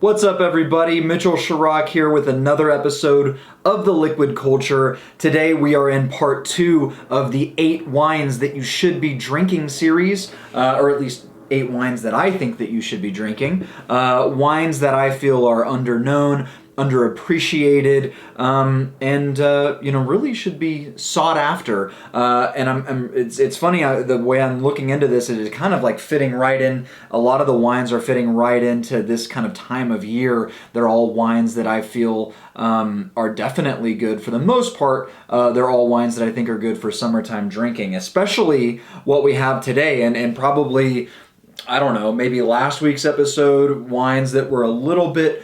What's up, everybody? Mitchell Chirac here with another episode of The Liquid Culture. Today we are in part 2 of the 8 wines that you should be drinking series, or at least 8 wines that I think that you should be drinking. Wines that I feel are underknown, underappreciated, and really should be sought after. It's funny the way I'm looking into this. It is kind of like fitting right in. A lot of the wines are fitting right into this kind of time of year. They're all wines that I feel are definitely good for the most part. They're all wines that I think are good for summertime drinking, especially what we have today, and probably, I don't know, maybe last week's episode, wines that were a little bit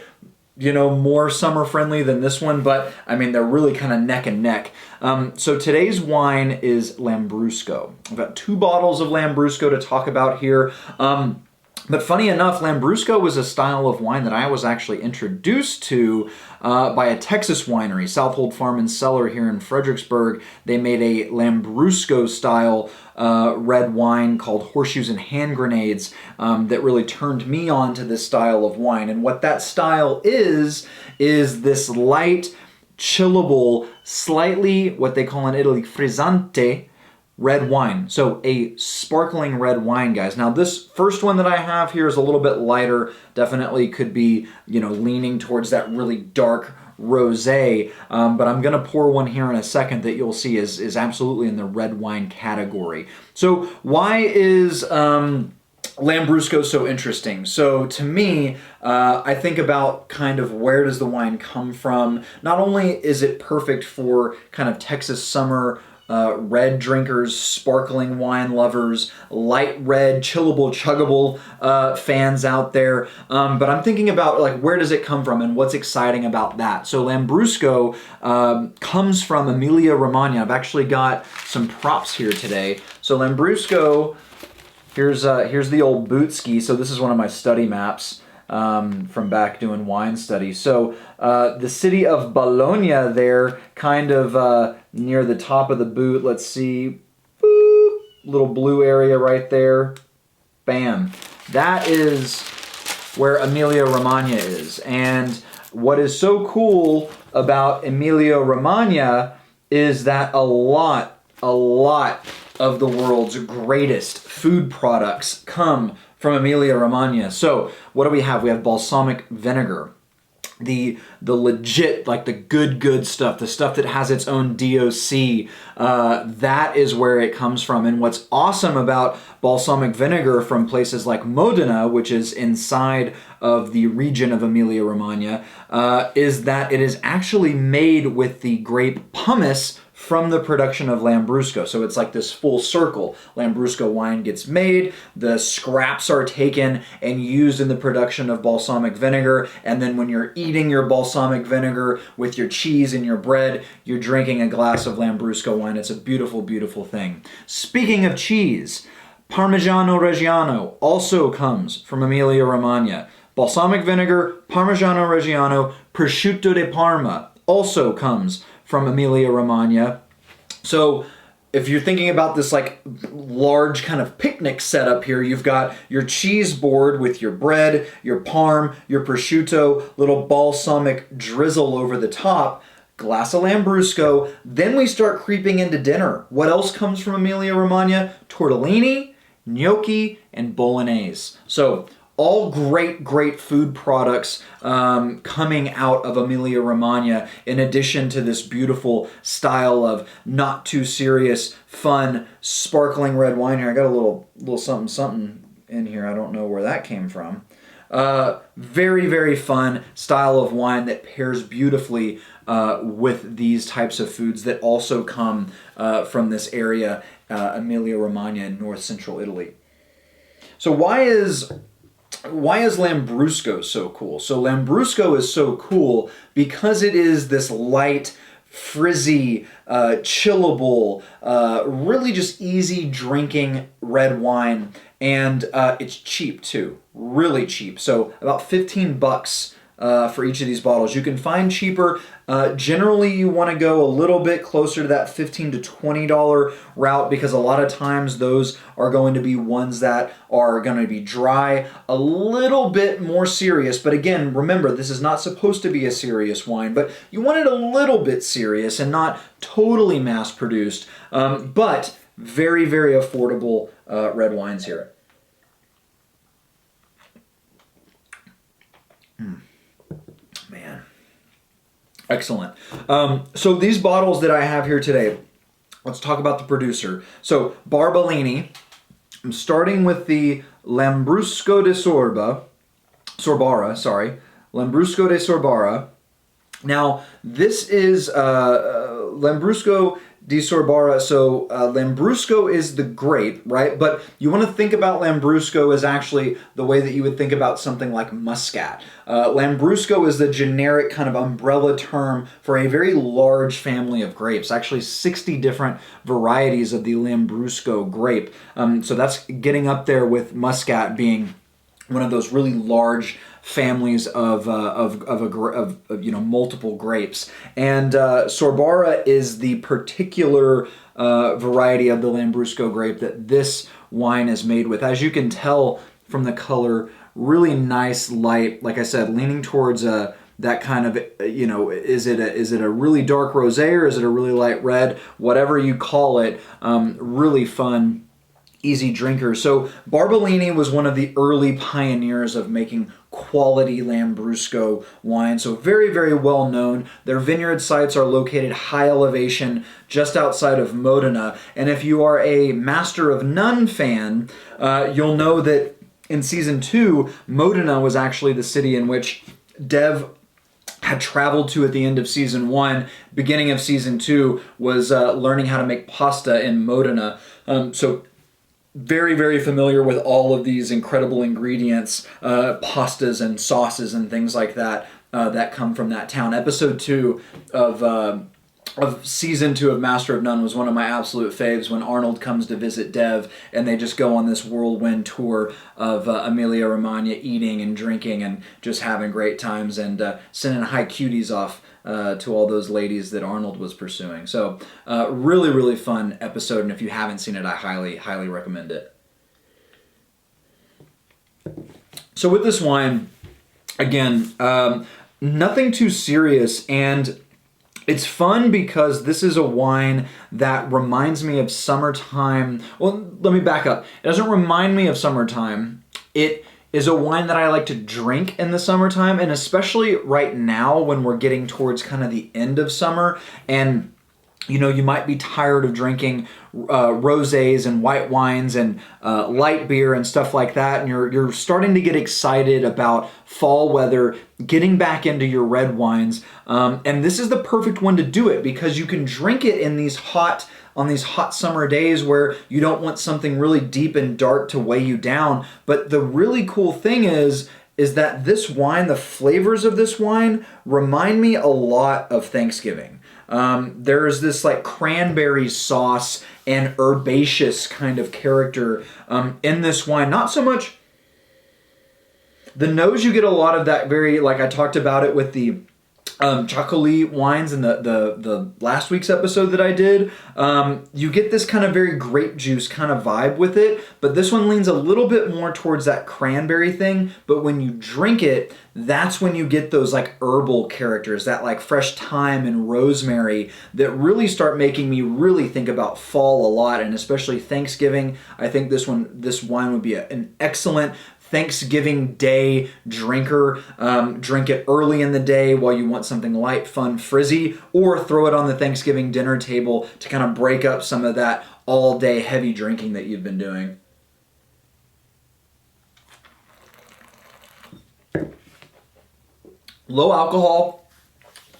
more summer friendly than this one, but I mean, they're really kind of neck and neck. So today's wine is Lambrusco. I've got 2 bottles of Lambrusco to talk about here. But funny enough, Lambrusco was a style of wine that I was actually introduced to by a Texas winery, Southold Farm and Cellar here in Fredericksburg. They made a Lambrusco style red wine called Horseshoes and Hand Grenades that really turned me on to this style of wine. And what that style is this light, chillable, slightly what they call in Italy frizzante red wine. So a sparkling red wine, guys. Now this first one that I have here is a little bit lighter. Definitely could be, leaning towards that really dark rosé, but I'm gonna pour one here in a second that you'll see is absolutely in the red wine category. So why is Lambrusco so interesting? So to me, I think about kind of where does the wine come from. Not only is it perfect for kind of Texas summer red drinkers, sparkling wine lovers, light red, chillable, chuggable fans out there. But I'm thinking about like where does it come from and what's exciting about that. So Lambrusco comes from Emilia-Romagna. I've actually got some props here today. So Lambrusco, here's the old bootski. So this is one of my study maps from back doing wine studies. So the city of Bologna there, kind of near the top of the boot. Let's see, boop, little blue area right there. Bam. That is where Emilia-Romagna is. And what is so cool about Emilia-Romagna is that a lot of the world's greatest food products come from Emilia-Romagna. So what do we have? We have balsamic vinegar, the legit, like the good stuff, the stuff that has its own DOC. That is where it comes from. And what's awesome about balsamic vinegar from places like Modena, which is inside of the region of Emilia-Romagna, is that it is actually made with the grape pumice from the production of Lambrusco. So it's like this full circle. Lambrusco wine gets made, the scraps are taken and used in the production of balsamic vinegar, and then when you're eating your balsamic vinegar with your cheese and your bread, you're drinking a glass of Lambrusco wine. It's a beautiful, beautiful thing. Speaking of cheese, Parmigiano Reggiano also comes from Emilia-Romagna. Balsamic vinegar, Parmigiano Reggiano, prosciutto di Parma also comes from Emilia-Romagna. So if you're thinking about this like large kind of picnic setup here, you've got your cheese board with your bread, your parm, your prosciutto, little balsamic drizzle over the top, glass of Lambrusco. Then we start creeping into dinner. What else comes from Emilia-Romagna? Tortellini, gnocchi, and bolognese. So all great food products coming out of Emilia-Romagna, in addition to this beautiful style of not too serious, fun, sparkling red wine here. I got a little something in here. I don't know where that came from. Very fun style of wine that pairs beautifully with these types of foods that also come from this area, Emilia-Romagna in north central Italy. So why is Lambrusco so cool? So Lambrusco is so cool because it is this light, frizzy, chillable, really just easy drinking red wine, and it's cheap too, really cheap. So about $15 for each of these bottles. You can find cheaper. Generally, you want to go a little bit closer to that $15 to $20 route because a lot of times those are going to be ones that are going to be dry, a little bit more serious. But again, remember, this is not supposed to be a serious wine, but you want it a little bit serious and not totally mass-produced, but very, very affordable red wines here. Man, excellent. So these bottles that I have here today, let's talk about the producer. So Barbolini, I'm starting with the Lambrusco de Sorbara, Lambrusco de Sorbara. Now, this is Lambrusco di Sorbara. So Lambrusco is the grape, right? But you want to think about Lambrusco as actually the way that you would think about something like Muscat. Lambrusco is the generic kind of umbrella term for a very large family of grapes, actually 60 different varieties of the Lambrusco grape. So that's getting up there with Muscat being one of those really large families of multiple grapes, and Sorbara is the particular variety of the Lambrusco grape that this wine is made with. As you can tell from the color, really nice light. Like I said, leaning towards that kind of, is it a really dark rosé or is it a really light red? Whatever you call it, really fun. Easy drinker. So Barbolini was one of the early pioneers of making quality Lambrusco wine. So very, very well known. Their vineyard sites are located high elevation just outside of Modena. And if you are a Master of None fan, you'll know that in season 2, Modena was actually the city in which Dev had traveled to at the end of season 1. Beginning of season 2 was learning how to make pasta in Modena. So very, very familiar with all of these incredible ingredients, pastas and sauces and things like that that come from that town. Episode 2 of season 2 of Master of None was one of my absolute faves when Arnold comes to visit Dev and they just go on this whirlwind tour of Emilia-Romagna, eating and drinking and just having great times and sending high cuties off to all those ladies that Arnold was pursuing. So really, really fun episode, and if you haven't seen it, I highly, highly recommend it. So with this wine, again, nothing too serious, and it's fun because this is a wine that reminds me of summertime. Well, let me back up. It doesn't remind me of summertime. It is a wine that I like to drink in the summertime, and especially right now when we're getting towards kind of the end of summer, and you might be tired of drinking rosés and white wines and light beer and stuff like that, and you're starting to get excited about fall weather, getting back into your red wines, and this is the perfect one to do it because you can drink it in these hot summer days where you don't want something really deep and dark to weigh you down. But the really cool thing is that this wine, the flavors of this wine remind me a lot of Thanksgiving. There's this like cranberry sauce and herbaceous kind of character in this wine. Not so much the nose, you get a lot of that very, like I talked about it with the chocolate wines in the last week's episode that I did. You get this kind of very grape juice kind of vibe with it, but this one leans a little bit more towards that cranberry thing. But when you drink it, that's when you get those like herbal characters, that like fresh thyme and rosemary that really start making me really think about fall a lot, and especially Thanksgiving. I think this wine would be an excellent Thanksgiving Day drinker. Drink it early in the day while you want something light, fun, frizzy, or throw it on the Thanksgiving dinner table to kind of break up some of that all-day heavy drinking that you've been doing. Low alcohol.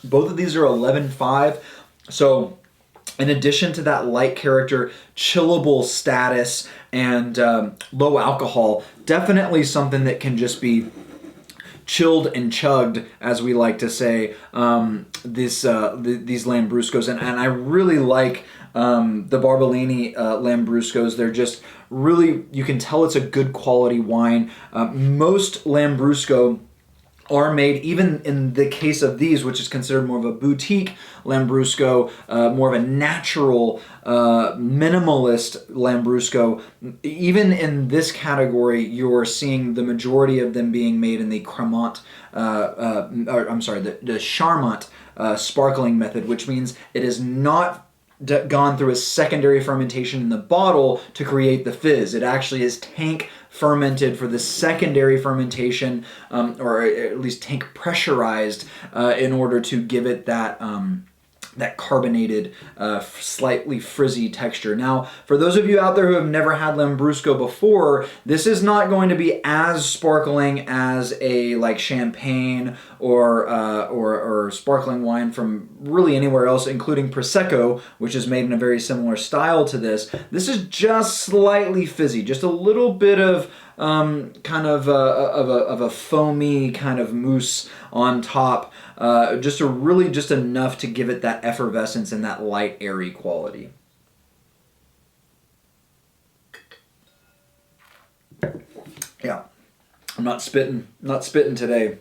Both of these are 11.5. So in addition to that light character, chillable status, and low alcohol, definitely something that can just be chilled and chugged, as we like to say, these Lambruscos. And I really like the Barbolini Lambruscos. They're just really, you can tell it's a good quality wine. Most Lambrusco are made, even in the case of these, which is considered more of a boutique Lambrusco, more of a natural, minimalist Lambrusco. Even in this category, you're seeing the majority of them being made in the Cremant, the Charmant sparkling method, which means it is not gone through a secondary fermentation in the bottle to create the fizz. It actually is tank fermented for the secondary fermentation, or at least tank pressurized, in order to give it that that carbonated, slightly frizzy texture. Now, for those of you out there who have never had Lambrusco before, this is not going to be as sparkling as a like champagne or sparkling wine from really anywhere else, including Prosecco, which is made in a very similar style to this. This is just slightly fizzy, just a little bit of kind of a foamy kind of mousse on top, just enough to give it that effervescence and that light, airy quality. Yeah, I'm not spitting today.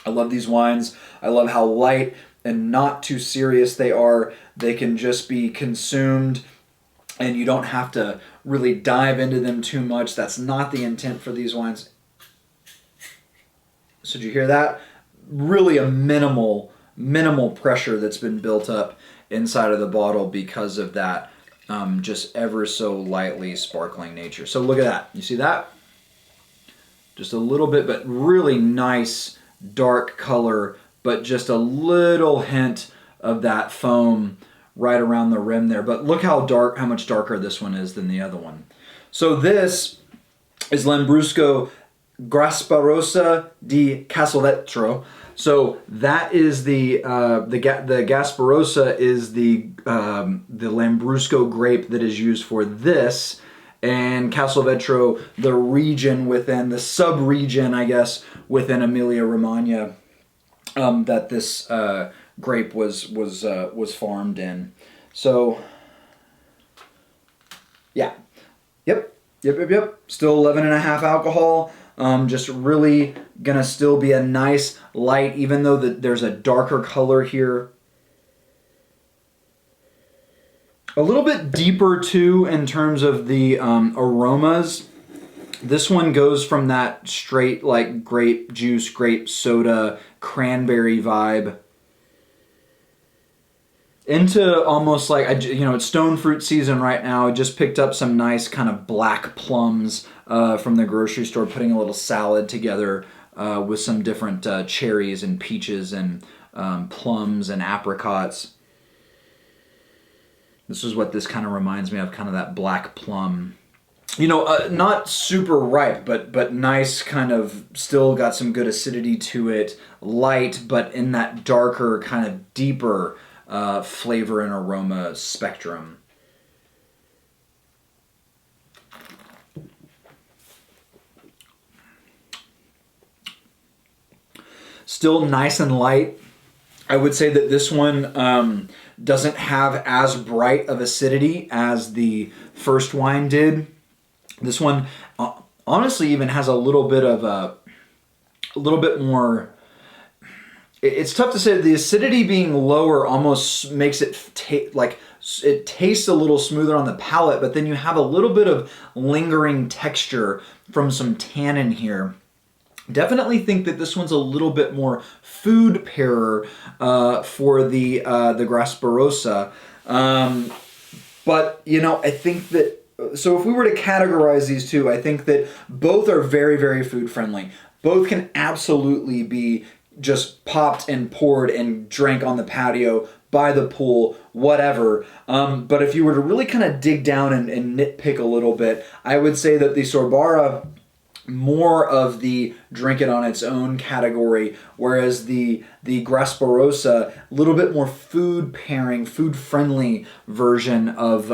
I love these wines. I love how light and not too serious they are. They can just be consumed, and you don't have to really dive into them too much. That's not the intent for these wines. So did you hear that? Really a minimal pressure that's been built up inside of the bottle because of that just ever so lightly sparkling nature. So look at that. You see that? Just a little bit, but really nice dark color, but just a little hint of that foam right around the rim there. But look how much darker this one is than the other one. So this is Lambrusco Gasparosa di Castelvetro. So that is the Gasparosa is the Lambrusco grape that is used for this, and Castelvetro, the region within the sub-region, I guess, within Emilia-Romagna, that this grape was farmed in. So yeah, yep. Still 11.5 alcohol. Just really gonna still be a nice light, even though there's a darker color here. A little bit deeper too in terms of the aromas. This one goes from that straight like grape juice, grape soda, cranberry vibe into almost like, it's stone fruit season right now. I just picked up some nice kind of black plums from the grocery store, putting a little salad together with some different cherries and peaches and plums and apricots. This is what this kind of reminds me of, kind of that black plum. Not super ripe, but nice, kind of still got some good acidity to it. Light, but in that darker, kind of deeper flavor and aroma spectrum. Still nice and light. I would say that this one doesn't have as bright of acidity as the first wine did. This one honestly even has a little bit more. It's tough to say. The acidity being lower almost makes it it tastes a little smoother on the palate, but then you have a little bit of lingering texture from some tannin here. Definitely think that this one's a little bit more food pairer for the Gasparosa. But I think that, so if we were to categorize these two, I think that both are very, very food friendly. Both can absolutely be just popped and poured and drank on the patio, by the pool, whatever. But if you were to really kind of dig down and nitpick a little bit, I would say that the Sorbara, more of the drink it on its own category, whereas the Gasparosa, a little bit more food pairing, food friendly version of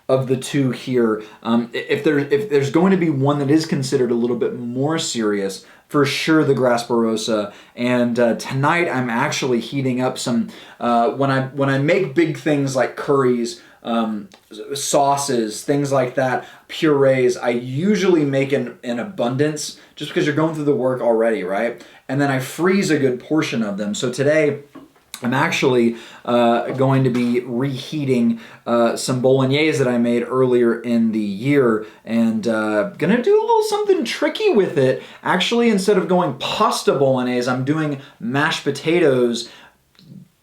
the two here. If there's going to be one that is considered a little bit more serious, for sure the Gasparosa. And tonight I'm actually heating up some. When I make big things like curries, sauces, things like that, purees. I usually make in abundance just because you're going through the work already, right? And then I freeze a good portion of them. So today, I'm actually going to be reheating some bolognese that I made earlier in the year, and gonna do a little something tricky with it. Actually, instead of going pasta bolognese, I'm doing mashed potatoes,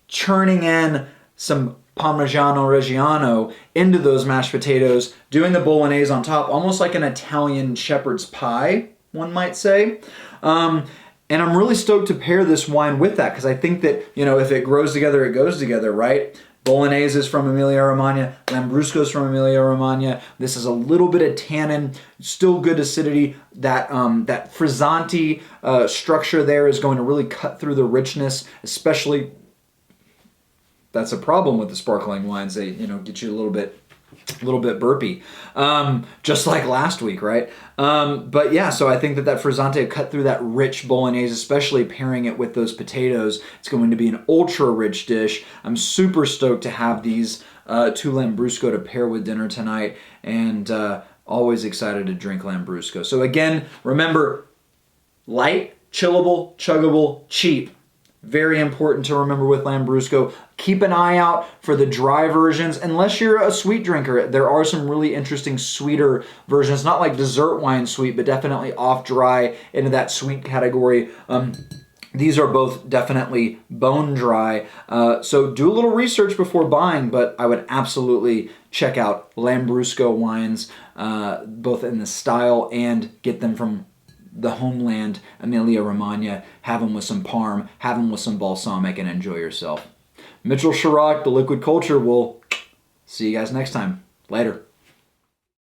churning in some Parmigiano Reggiano into those mashed potatoes, doing the bolognese on top, almost like an Italian shepherd's pie, one might say. And I'm really stoked to pair this wine with that, because I think that, you know, if it grows together, it goes together, right? Bolognese is from Emilia-Romagna. Lambrusco is from Emilia-Romagna. This is a little bit of tannin, still good acidity. That frizzante structure there is going to really cut through the richness, especially. That's a problem with the sparkling wines. They, you know, get you a little bit burpy, just like last week, right? But yeah, so I think that frizzante cut through that rich bolognese, especially pairing it with those potatoes. It's going to be an ultra rich dish. I'm super stoked to have these two Lambrusco to pair with dinner tonight, and always excited to drink Lambrusco. So again, remember, light, chillable, chuggable, cheap. Very important to remember with Lambrusco. Keep an eye out for the dry versions. Unless you're a sweet drinker, there are some really interesting sweeter versions. Not like dessert wine sweet, but definitely off dry into that sweet category. These are both definitely bone dry. So do a little research before buying, but I would absolutely check out Lambrusco wines, both in the style and get them from the homeland, Emilia-Romagna. Have them with some Parm, have them with some balsamic, and enjoy yourself. Mitchell Chirac, The Liquid Culture. We'll see you guys next time. Later.